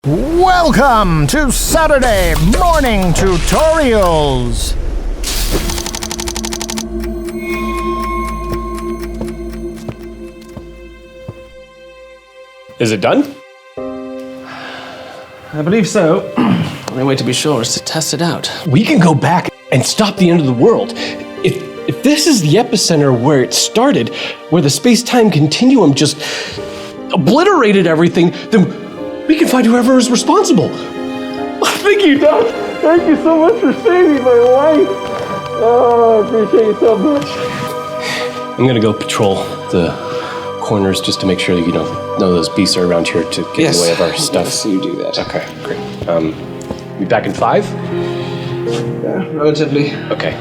Welcome to Saturday Morning Tutorials! Is it done? I believe so. The only way to be sure is to test it out. We can go back and stop the end of the world. If this is the epicenter where it started, where the space-time continuum just obliterated everything, then we can find whoever is responsible. Thank you, Doc. Thank you so much for saving my life. Oh, I appreciate you so much. I'm gonna go patrol the corners just to make sure that you don't know those beasts are around here to get in the way of our stuff. Yes, you do that. Okay, great. Be back in 5? Yeah, relatively. Okay.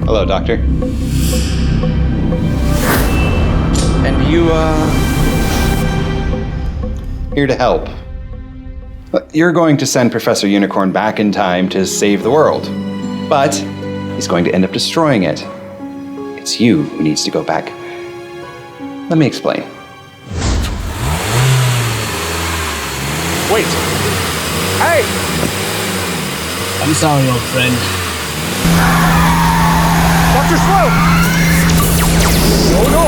Hello, Doctor. And you, Here to help. You're going to send Professor Unicorn back in time to save the world. But he's going to end up destroying it. It's you who needs to go back. Let me explain. Wait. Hey! I'm sorry, old friend. Dr. Slow! No!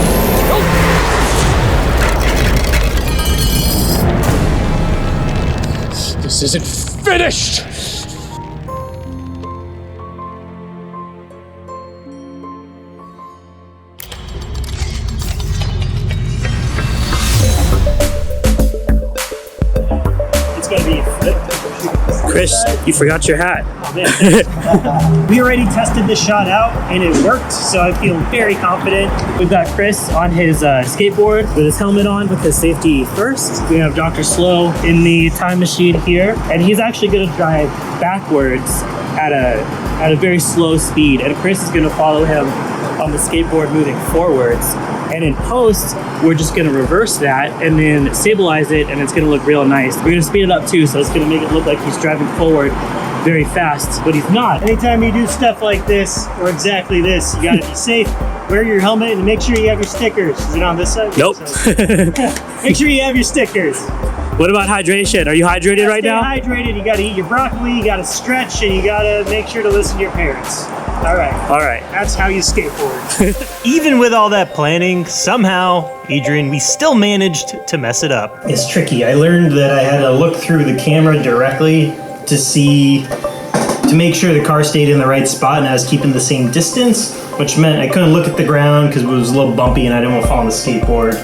This isn't finished! It's gonna be Chris, you forgot your hat. Oh, man. We already tested this shot out and it worked, so I feel very confident. We've got Chris on his skateboard with his helmet on with his safety first. We have Dr. Slow in the time machine here, and he's actually gonna drive backwards at a very slow speed, and Chris is gonna follow him on the skateboard moving forwards. And in post, we're just gonna reverse that and then stabilize it, and it's gonna look real nice. We're gonna speed it up too, so it's gonna make it look like he's driving forward very fast, but he's not. Anytime you do stuff like this, or exactly this, you gotta be safe. Wear your helmet and make sure you have your stickers. Is it on this side? Nope. Make sure you have your stickers. What about hydration? Are you hydrated right now? Stay hydrated, you gotta eat your broccoli, you gotta stretch, and you gotta make sure to listen to your parents. All right. That's how you skateboard. Even with all that planning, somehow, Adrian, we still managed to mess it up. It's tricky. I learned that I had to look through the camera directly to make ssure the car stayed in the right spot and I was keeping the same distance, which meant I couldn't look at the ground because it was a little bumpy and I didn't want to fall on the skateboard.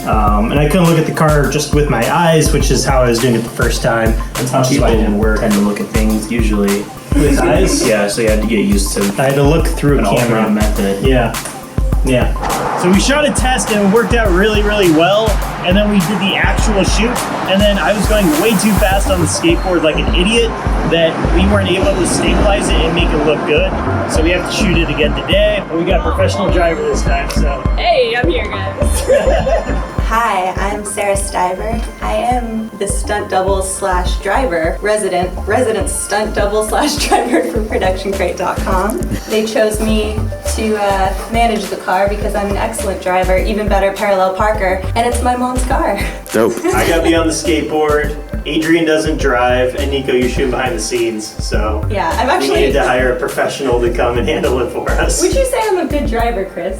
And I couldn't look at the car just with my eyes, which is how I was doing it the first time. That's how people tend to look at things usually. With eyes? Yeah, so you had to get used to it. I had to look through a camera method. Yeah. So we shot a test and it worked out really, really well. And then we did the actual shoot. And then I was going way too fast on the skateboard like an idiot that we weren't able to stabilize it and make it look good. So we have to shoot it again today. But we got a professional driver this time, so. Hey, I'm here, guys. Hi, I'm Sarah Stiver. I am the stunt double / driver, resident stunt double / driver for ProductionCrate.com. They chose me to manage the car because I'm an excellent driver, even better parallel parker, and it's my mom's car. Dope. I gotta be on the skateboard. Adrian doesn't drive, and Nico, you're shooting behind the scenes, so. Yeah, I'm We actually. needed to hire a professional to come and handle it for us. Would you say I'm a good driver, Chris?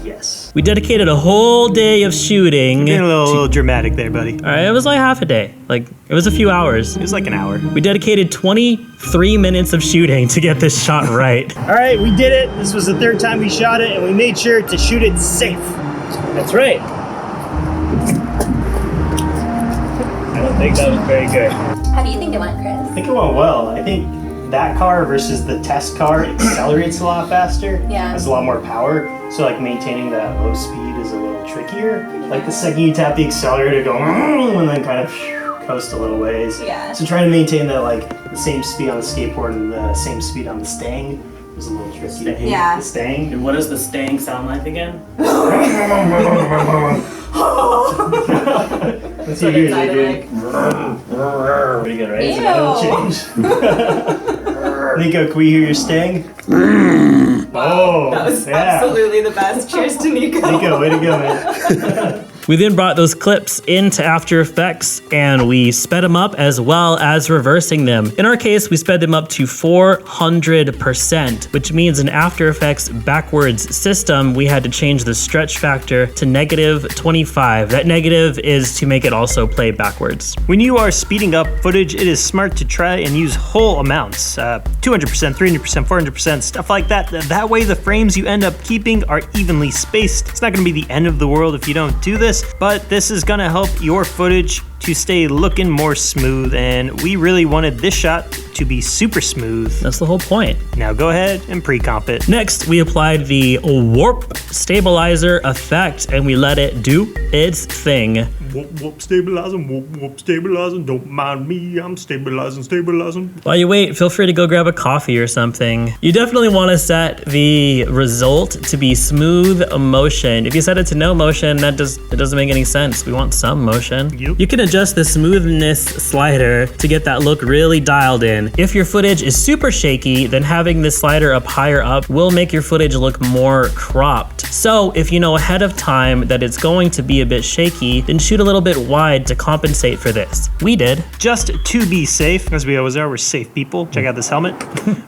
Yes. We dedicated a whole day of shooting. Getting a little dramatic there, buddy. All right, it was like half a day. Like, it was a few hours. It was like an hour. We dedicated 23 minutes of shooting to get this shot right. All right, we did it. This was the third time we shot it, and we made sure to shoot it safe. That's right. I don't think that was very good. How do you think it went, Chris? I think it went well. I think that car versus the test car accelerates a lot faster. Yeah. Has a lot more power. So like maintaining that low speed is a little trickier. Like the second you tap the accelerator, go and then kind of coast a little ways. Yeah. So trying to maintain that like the same speed on the skateboard and the same speed on the Stang was a little tricky. Yeah. The Stang. And what does the Stang sound like again? Let's see yours, Adrian. Pretty good, right? Ew. So that'll change. Nico, can we hear your sting? Oh, That was yeah. absolutely the best. Cheers to Nico. Nico, way to go, man. We then brought those clips into After Effects and we sped them up as well as reversing them. In our case, we sped them up to 400%, which means in After Effects backwards system, we had to change the stretch factor to -25. That negative is to make it also play backwards. When you are speeding up footage, it is smart to try and use whole amounts. 200%, 300%, 400%, stuff like that. That way the frames you end up keeping are evenly spaced. It's not gonna be the end of the world if you don't do this, but this is gonna help your footage to stay looking more smooth, and we really wanted this shot to be super smooth. That's the whole point. Now go ahead and pre-comp it. Next, we applied the warp stabilizer effect and we let it do its thing. Whoop, stabilizing, whoop, stabilizing. Don't mind me, I'm stabilizing. While you wait, feel free to go grab a coffee or something. You definitely want to set the result to be smooth motion. If you set it to no motion, it doesn't make any sense. We want some motion. Yep. You can adjust the smoothness slider to get that look really dialed in. If your footage is super shaky, then having this slider up higher up will make your footage look more cropped. So if you know ahead of time that it's going to be a bit shaky, then shoot a little bit wide to compensate for this. We did. Just to be safe, as we always are, we're safe people. Check out this helmet.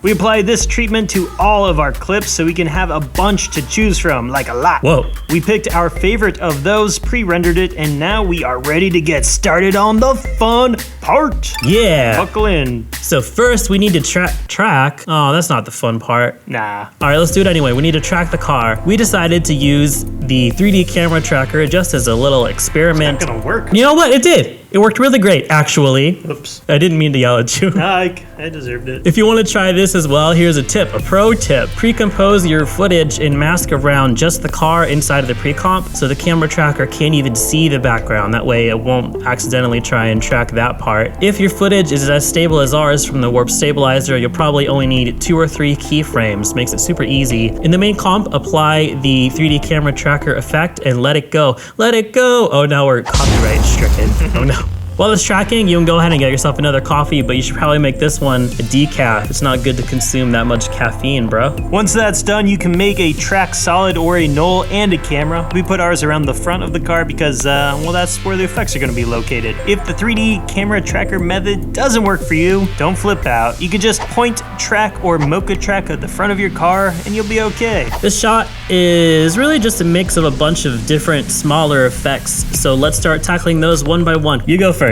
We applied this treatment to all of our clips so we can have a bunch to choose from, like a lot. Whoa. We picked our favorite of those, pre-rendered it, and now we are ready to get started on the fun part. Yeah. Buckle in. So first we need to track. Oh, that's not the fun part. Nah. All right, let's do it anyway. We need to track the car. We decided to use the 3D camera tracker just as a little experiment. Not gonna work. You know what? It did. It worked really great, actually. Oops. I didn't mean to yell at you. I deserved it. If you want to try this as well, here's a tip, a pro tip. Pre-compose your footage and mask around just the car inside of the pre-comp so the camera tracker can't even see the background. That way it won't accidentally try and track that part. If your footage is as stable as ours from the warp stabilizer, you'll probably only need 2 or 3 keyframes. Makes it super easy. In the main comp, apply the 3D camera tracker effect and let it go. Let it go! Oh, now we're copyright stricken. Oh no. While it's tracking, you can go ahead and get yourself another coffee, but you should probably make this one a decaf. It's not good to consume that much caffeine, bro. Once that's done, you can make a track solid or a null and a camera. We put ours around the front of the car because, well, that's where the effects are gonna be located. If the 3D camera tracker method doesn't work for you, don't flip out. You can just point track or mocha track at the front of your car and you'll be okay. This shot is really just a mix of a bunch of different smaller effects. So let's start tackling those one by one. You go first.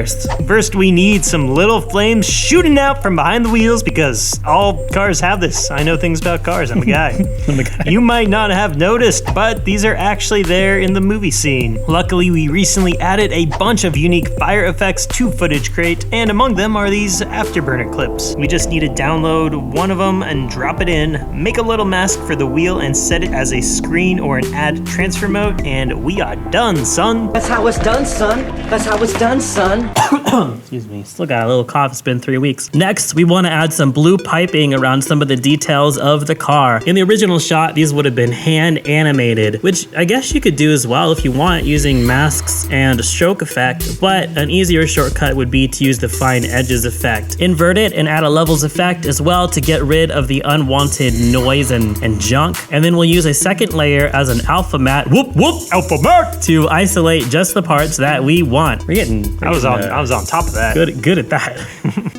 First, we need some little flames shooting out from behind the wheels because all cars have this. I know things about cars, I'm a guy. I'm a guy. You might not have noticed, but these are actually there in the movie scene. Luckily, we recently added a bunch of unique fire effects to Footage Crate, and among them are these afterburner clips. We just need to download one of them and drop it in, make a little mask for the wheel and set it as a screen or an add transfer mode, and we are done, son. That's how it's done, son. That's how it's done, son. Excuse me, still got a little cough, it's been 3 weeks. Next, we want to add some blue piping around some of the details of the car. In the original shot, these would have been hand animated, which I guess you could do as well if you want using masks and a stroke effect, but an easier shortcut would be to use the fine edges effect. Invert it and add a levels effect as well to get rid of the unwanted noise and junk. And then we'll use a second layer as an alpha matte, Alpha Mac! to isolate just the parts that we want. I was on top of that. Good at that.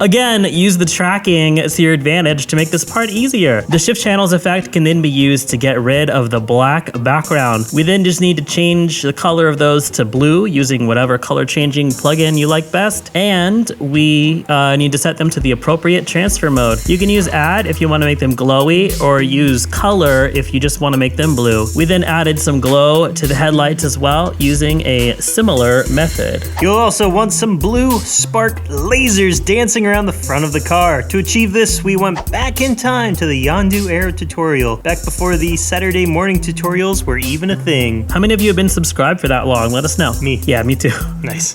Again, use the tracking to your advantage to make this part easier. The shift channels effect can then be used to get rid of the black background. We then just need to change the color of those to blue using whatever color changing plugin you like best. And we need to set them to the appropriate transfer mode. You can use add if you want to make them glowy or use color if you just want to make them blue. We then added some glow to the headlights as well using a similar method. You'll also want some blue spark lasers dancing around the front of the car. To achieve this, we went back in time to the Yondu era tutorial, back before the Saturday morning tutorials were even a thing. How many of you have been subscribed for that long? Let us know. Me. Yeah, me too. Nice.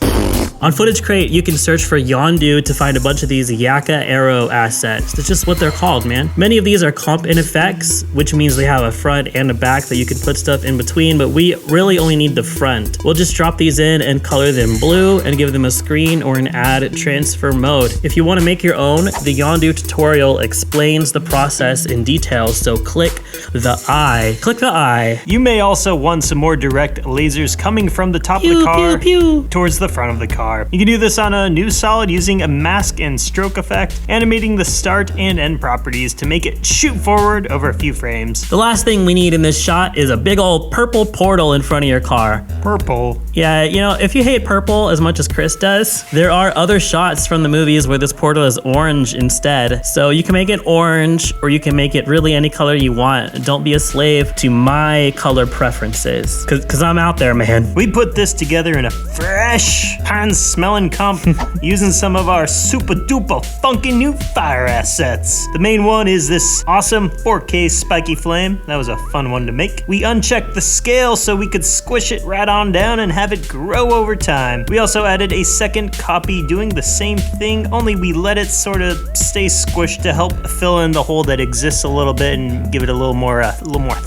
On Footage Crate, you can search for Yondu to find a bunch of these Yaka Arrow assets. That's just what they're called, man. Many of these are comp in effects, which means they have a front and a back that you can put stuff in between, but we really only need the front. We'll just drop these in and color them blue and give them a screen or an add transfer mode. If you want to make your own, the Yondu tutorial explains the process in detail, so click the eye. Click the eye. You may also want some more direct lasers coming from the top of the car towards the front of the car. You can do this on a new solid using a mask and stroke effect, animating the start and end properties to make it shoot forward over a few frames. The last thing we need in this shot is a big old purple portal in front of your car. Purple. Yeah, you know, if you hate purple as much as Chris does, there are other shots from the movies where this portal is orange instead. So you can make it orange or you can make it really any color you want. Don't be a slave to my color preferences, cause I'm out there, man. We put this together in a fresh, pan-smelling comp using some of our super duper funky new fire assets. The main one is this awesome 4K spiky flame. That was a fun one to make. We unchecked the scale so we could squish it right on down and have it grow over time. We also added a second copy doing the same thing, only we let it sort of stay squished to help fill in the hole that exists a little bit and give it a little more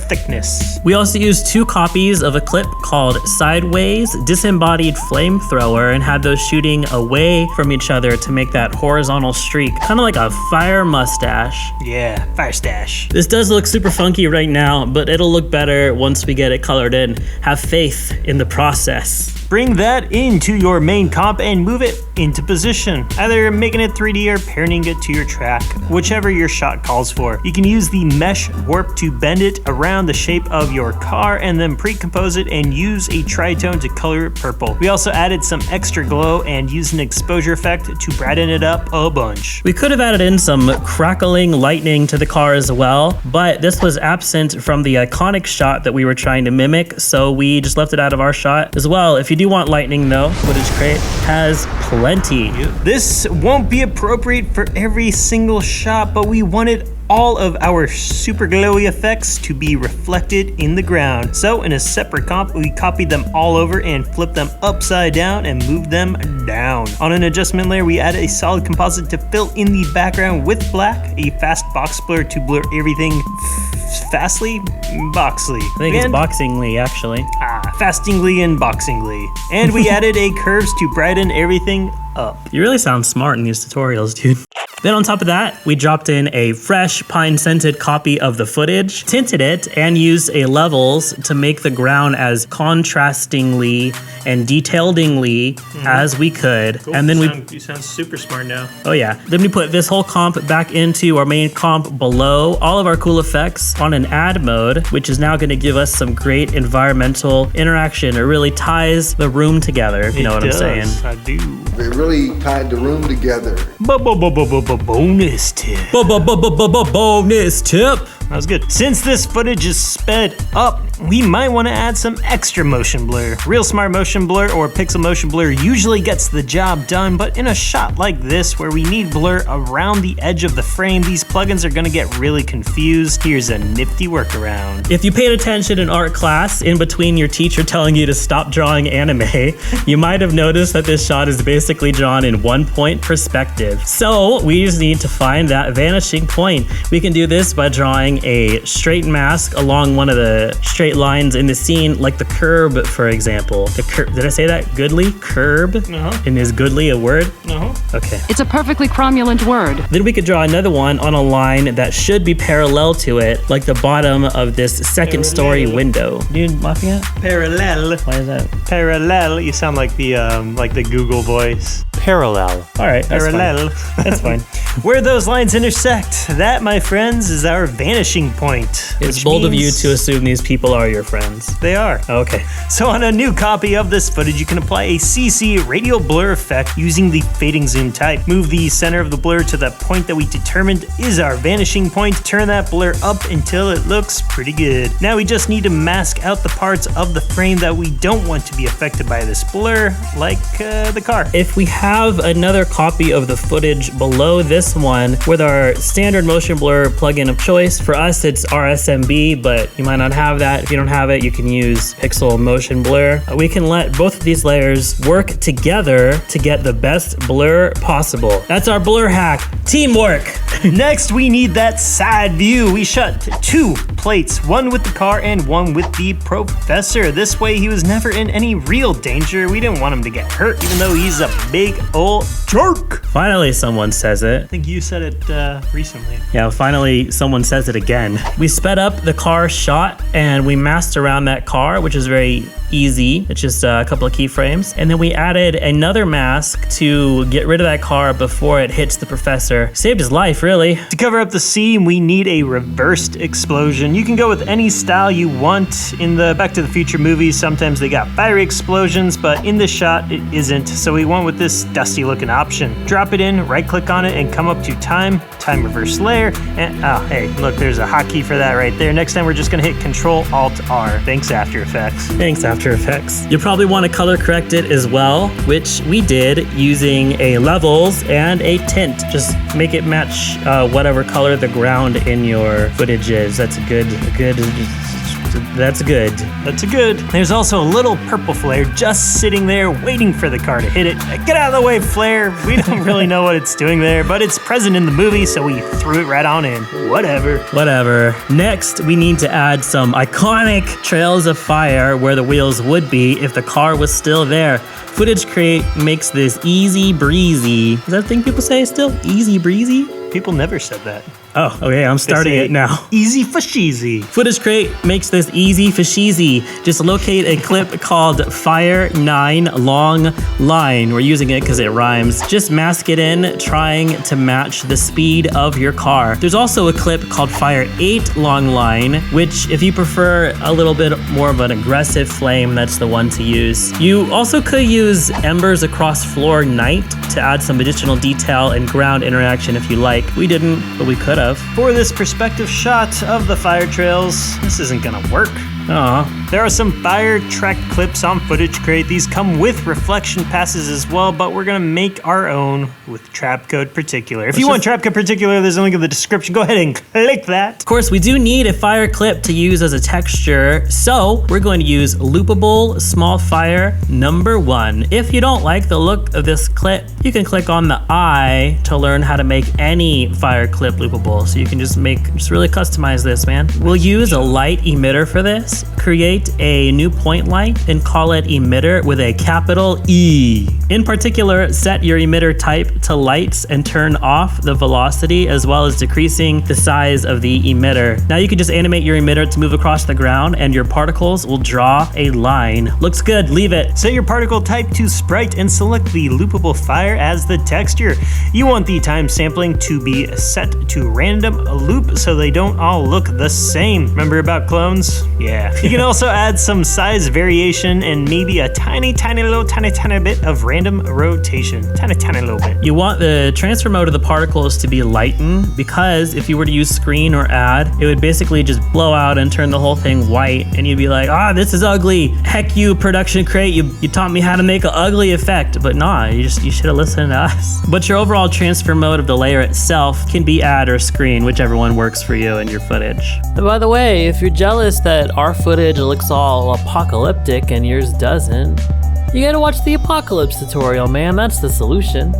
thickness. We also used 2 copies of a clip called Sideways Disembodied Flamethrower and had those shooting away from each other to make that horizontal streak, kind of like a fire mustache. Yeah, fire stash. This does look super funky right now, but it'll look better once we get it colored in. Have faith in the process. Bring that into your main comp and move it into position, either making it 3D or parenting it to your track, whichever your shot calls for. You can use the mesh warp to bend it around the shape of your car and then pre-compose it and use a tritone to color it purple. We also added some extra glow and used an exposure effect to brighten it up a bunch. We could have added in some crackling lightning to the car as well, but this was absent from the iconic shot that we were trying to mimic, so we just left it out of our shot as well. If you do want lightning though, Footage Crate has plenty. This won't be appropriate for every single shot, but we wanted all of our super glowy effects to be reflected in the ground. So in a separate comp, we copied them all over and flipped them upside down and moved them down. On an adjustment layer, we added a solid composite to fill in the background with black, a fast box blur to blur everything fastly, boxly. I think it's boxingly, actually. Fastingly and boxingly. And we added a curves to brighten everything up. You really sound smart in these tutorials, dude. Then on top of that, we dropped in a fresh pine-scented copy of the footage, tinted it, and used a levels to make the ground as contrastingly and detailedingly as we could. Cool. And then You sound super smart now. Oh yeah. Then we put this whole comp back into our main comp below all of our cool effects on an add mode, which is now gonna give us some great environmental interaction. It really ties the room together, if you know what I'm saying. I do. They really tied the room together. Bonus tip. Bonus tip. That was good. Since this footage is sped up, we might want to add some extra motion blur. Real Smart Motion Blur or Pixel Motion Blur usually gets the job done, but in a shot like this where we need blur around the edge of the frame, these plugins are going to get really confused. Here's a nifty workaround. If you paid attention in art class in between your teacher telling you to stop drawing anime, you might have noticed that this shot is basically drawn in 1-point perspective. So we just need to find that vanishing point. We can do this by drawing a straight mask along one of the straight lines in the scene, like the curb, for example. Did I say that goodly? Curb? And is goodly a word? Okay. It's a perfectly cromulent word. Then we could draw another one on a line that should be parallel to it, like the bottom of this second story window. Dude, laughing at? Parallel. Why is that? Parallel. You sound like the Google voice. Parallel. All right, that's Parallel. fine. That's fine. Where those lines intersect, that, my friends, is our vanishing point. It's bold of you to assume these people are your friends. They are. Okay. So on a new copy of this footage, you can apply a CC radial blur effect using the fading zoom type. Move the center of the blur to the point that we determined is our vanishing point. Turn that blur up until it looks pretty good. Now we just need to mask out the parts of the frame that we don't want to be affected by this blur, like the car. If we have have another copy of the footage below this one with our standard motion blur plugin of choice. For us, it's RSMB, but you might not have that. If you don't have it, you can use Pixel Motion Blur. We can let both of these layers work together to get the best blur possible. That's our blur hack. Teamwork. Next, we need that side view. We shot 2 plates, one with the car and one with the professor. This way he was never in any real danger. We didn't want him to get hurt, even though he's a big old jerk. Finally, someone says it. I think you said it recently. Yeah, finally, someone says it again. We sped up the car shot and we masked around that car, which is very easy. It's just a couple of keyframes. And then we added another mask to get rid of that car before it hits the professor. Saved his life, really. To cover up the scene, we need a reversed explosion. You can go with any style you want. In the Back to the Future movies, sometimes they got fiery explosions, but in this shot, it isn't. So we went with this dusty looking option. Drop it in, right click on it, and come up to time reverse layer. And oh, hey, look, there's a hotkey for that right there. Next time, we're just gonna hit Control-Alt-R. Thanks, After Effects. Thanks, After Effects. You'll probably want to color correct it as well, which we did using a levels and a tint. Just make it match whatever color the ground in your footage is. That's good. There's also a little purple flare just sitting there waiting for the car to hit it. Get out of the way, flare. We don't really know what it's doing there, but it's present in the movie, so we threw it right on in. Whatever. Next, we need to add some iconic trails of fire where the wheels would be if the car was still there. ProductionCrate makes this easy breezy. Is that a thing people say still? Easy breezy? People never said that. Oh, okay, I'm starting it now. Easy for cheesy. ProductionCrate makes this easy for cheesy. Just locate a clip called Fire 9 Long Line. We're using it because it rhymes. Just mask it in, trying to match the speed of your car. There's also a clip called Fire 8 Long Line, which if you prefer a little bit more of an aggressive flame, that's the one to use. You also could use Embers Across Floor Night to add some additional detail and ground interaction if you like. We didn't, but we could have. For this perspective shot of the fire trails, this isn't gonna work. There are some fire track clips on ProductionCrate. These come with reflection passes as well, but we're gonna make our own with Trapcode Particular. If you want Trapcode Particular, there's a link in the description. Go ahead and click that. Of course, we do need a fire clip to use as a texture, so we're going to use Loopable Small Fire number 1. If you don't like the look of this clip, you can click on the eye to learn how to make any fire clip loopable. So you can just really customize this, man. We'll use a light emitter for this. Create a new point light and call it emitter with a capital E. In particular, set your emitter type to lights and turn off the velocity as well as decreasing the size of the emitter. Now you can just animate your emitter to move across the ground and your particles will draw a line. Looks good, leave it. Set your particle type to sprite and select the loopable fire as the texture. You want the time sampling to be set to random loop so they don't all look the same. Remember about clones? Yeah. You can also add some size variation and maybe a tiny bit of random rotation. Tiny little bit. You want the transfer mode of the particles to be lighten because if you were to use screen or add, it would basically just blow out and turn the whole thing white and you'd be like, this is ugly. Heck you, ProductionCrate, you taught me how to make an ugly effect. But nah, you should have listened to us. But your overall transfer mode of the layer itself can be add or screen, whichever one works for you and your footage. And by the way, if you're jealous that our footage looks all apocalyptic and yours doesn't, you gotta watch the apocalypse tutorial, man. That's the solution.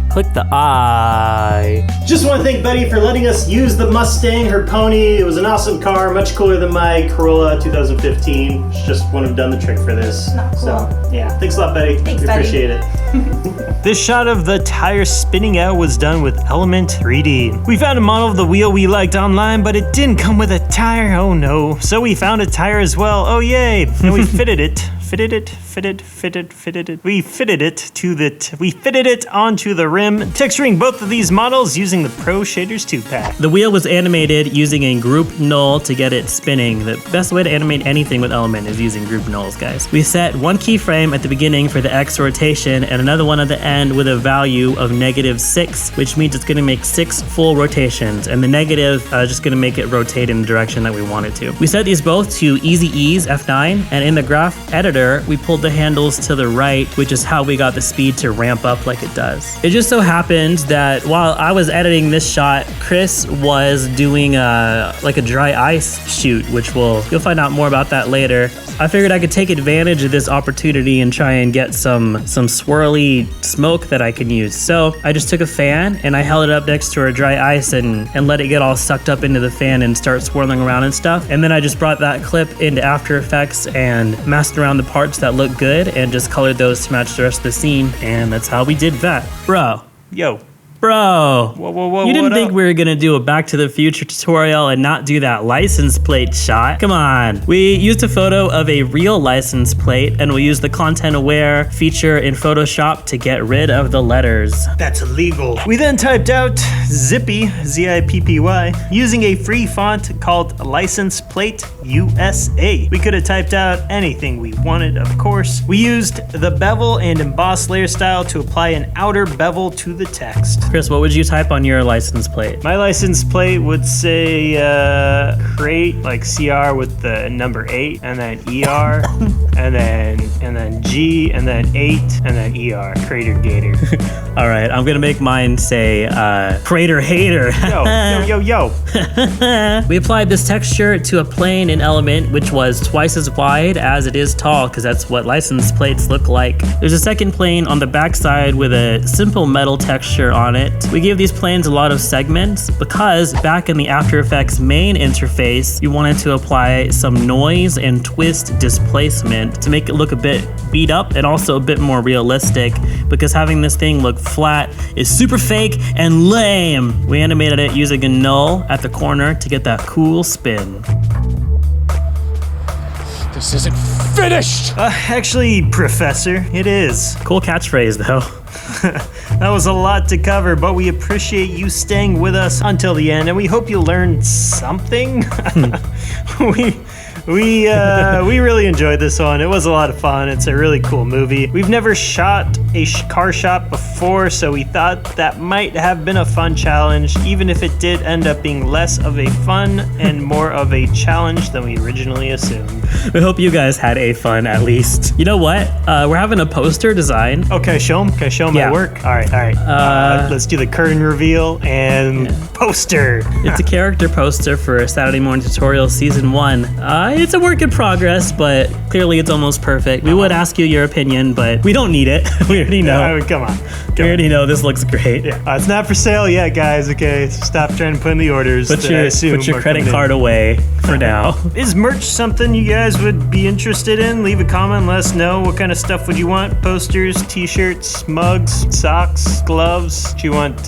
Click the eye. Just want to thank Betty for letting us use the Mustang, her pony. It was an awesome car, much cooler than my Corolla 2015. She just wouldn't have done the trick for this. Not cool. So, yeah. Thanks a lot, Betty. Thanks, we Betty. appreciate it. This shot of the tire spinning out was done with Element 3D. We found a model of the wheel we liked online, but it didn't come with a tire. Oh no. So we found a tire as well. Oh yay. And we fitted it. We fitted it onto the rim, texturing both of these models using the Pro Shaders 2-pack. The wheel was animated using a group null to get it spinning. The best way to animate anything with Element is using group nulls, guys. We set one keyframe at the beginning for the X rotation and another one at the end with a value of -6, which means it's gonna make 6 full rotations, and the negative is just gonna make it rotate in the direction that we want it to. We set these both to easy ease, F9, and in the graph editor, we pulled the handles to the right, which is how we got the speed to ramp up like it does. It just so happened that while I was editing this shot, Chris was doing like a dry ice shoot, which you'll find out more about that later. I figured I could take advantage of this opportunity and try and get some swirly smoke that I can use. So I just took a fan and I held it up next to our dry ice and let it get all sucked up into the fan and start swirling around and stuff. And then I just brought that clip into After Effects and masked around the parts that look good and just colored those to match the rest of the scene. And that's how we did that. Bro. Yo. Bro, whoa, you didn't what think up? we were gonna do a Back to the Future tutorial and not do that license plate shot? Come on. We used a photo of a real license plate and we used the content aware feature in Photoshop to get rid of the letters. That's illegal. We then typed out Zippy, Z-I-P-P-Y, using a free font called License Plate USA. We could have typed out anything we wanted, of course. We used the bevel and emboss layer style to apply an outer bevel to the text. Chris, what would you type on your license plate? My license plate would say crate, like CR with the number 8, and then ER, and then G, and then 8, and then ER, Crater Gator. All right, I'm gonna make mine say Crater Hater. Yo. We applied this texture to a plane and element which was twice as wide as it is tall, because that's what license plates look like. There's a second plane on the backside with a simple metal texture on it. We gave these planes a lot of segments because back in the After Effects main interface, you wanted to apply some noise and twist displacement to make it look a bit beat up and also a bit more realistic, because having this thing look flat is super fake and lame. We animated it using a null at the corner to get that cool spin. This isn't finished! Actually, Professor, it is. Cool catchphrase though. That was a lot to cover, but we appreciate you staying with us until the end, and we hope you learned something. We really enjoyed this one. It was a lot of fun. It's a really cool movie. We've never shot a car shop before, so we thought that might have been a fun challenge, even if it did end up being less of a fun and more of a challenge than we originally assumed. We hope you guys had a fun at least. You know what? We're having a poster design. Okay, show them. Can I show them my work? All right. Let's do the curtain reveal and poster. It's a character poster for Saturday Morning Tutorial Season 1. It's a work in progress, but clearly it's almost perfect. We would ask you your opinion, but we don't need it. We already know. Come on. We already know this looks great. Yeah. It's not for sale yet, guys, okay? Stop trying to put in the orders. Put your credit card away for now. Is merch something you guys would be interested in? Leave a comment, let us know. What kind of stuff would you want? Posters, t-shirts, mugs, socks, gloves? Do you want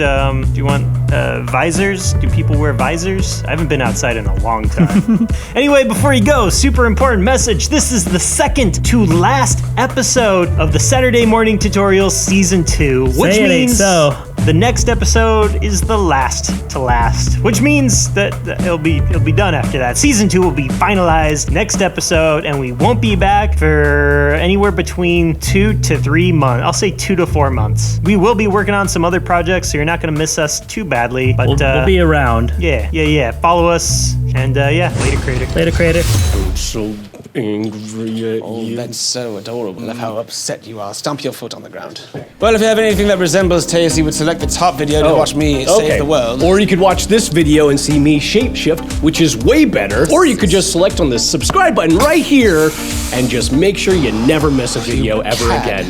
visors? Do people wear visors? I haven't been outside in a long time. Anyway, before you go, super important message. This is the second to last episode of the Saturday Morning Tutorials Season 2, which means the next episode is the last to last, which means that it'll be done after that. Season 2 will be finalized next episode, and we won't be back for anywhere between 2 to 3 months. I'll say 2 to 4 months. We will be working on some other projects, so you're not going to miss us too badly. But we'll be around. Yeah. Follow us, and later, Crater. Later, Crater. I'm so angry at you. That's so adorable. I love how upset you are. Stomp your foot on the ground. Well, if you have anything that resembles taste, you would select the top video to watch me save the world. Or you could watch this video and see me shapeshift, which is way better. Or you could just select on the subscribe button right here and just make sure you never miss a video ever again.